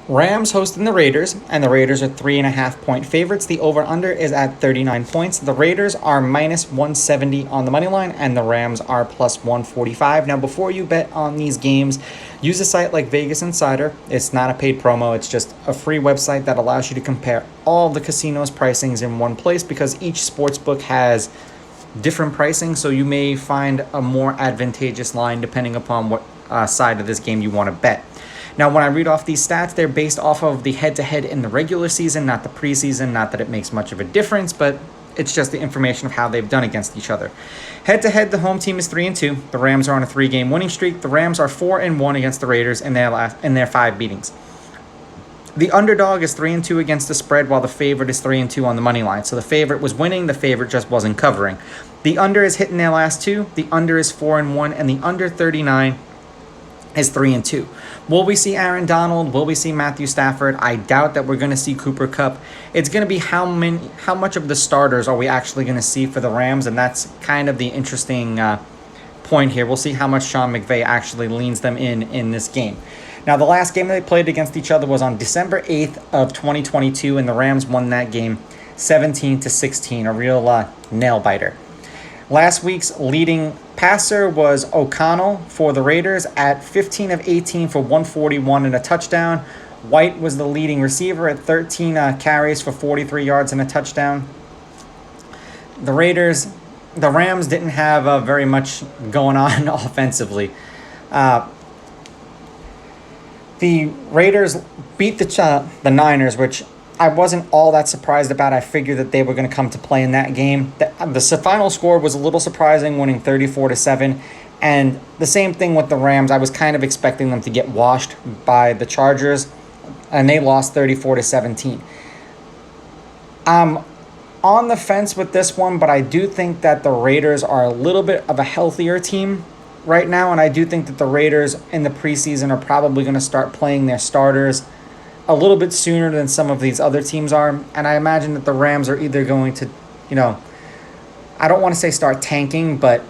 Rams hosting the Raiders, and the Raiders are 3.5-point favorites. The over-under is at 39 points. The Raiders are minus 170 on the money line, and the Rams are plus 145. Now, before you bet on these games, use a site like Vegas Insider. It's not a paid promo. It's just a free website that allows you to compare all the casinos' pricings in one place, because each sportsbook has different pricing, so you may find a more advantageous line depending upon what side of this game you want to bet. Now, when I read off these stats, they're based off of the head-to-head in the regular season, not the preseason. Not that it makes much of a difference, but it's just the information of how they've done against each other. Head-to-head, the home team is 3-2. The Rams are on a 3-game winning streak. The Rams are 4-1 against the Raiders in their 5 beatings. The underdog is 3-2 against the spread, while the favorite is 3-2 on the money line. So the favorite was winning, the favorite just wasn't covering. The under is hitting their last 2. The under is 4-1, and the under 39 is 3-2. Will we see Aaron Donald? Will we see Matthew Stafford? I doubt that we're going to see Cooper Kupp. It's going to be how much of the starters are we actually going to see for the Rams, and that's kind of the interesting point here. We'll see how much Sean McVay actually leans them in this game. Now, the last game they played against each other was on December 8th of 2022, and the Rams won that game 17-16, a real nail-biter. Last week's leading passer was O'Connell for the Raiders at 15 of 18 for 141 and a touchdown. White was the leading receiver at 13 carries for 43 yards and a touchdown. The Rams didn't have very much going on offensively. The Raiders beat the Niners, which I wasn't all that surprised about. I figured that they were going to come to play in that game. The final score was a little surprising, winning 34-7. And the same thing with the Rams. I was kind of expecting them to get washed by the Chargers, and they lost 34-17. I'm on the fence with this one, but I do think that the Raiders are a little bit of a healthier team right now, and I do think that the Raiders in the preseason are probably going to start playing their starters a little bit sooner than some of these other teams are. And I imagine that the Rams are either going to, I don't want to say start tanking, but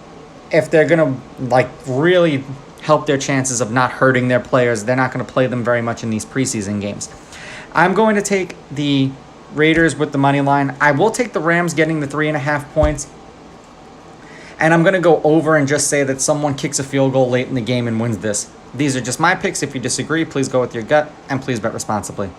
if they're going to really help their chances of not hurting their players, they're not going to play them very much in these preseason games. I'm going to take the Raiders with the money line. I will take the Rams getting the 3.5 points. And I'm going to go over and just say that someone kicks a field goal late in the game and wins this. These are just my picks. If you disagree, please go with your gut, and please bet responsibly.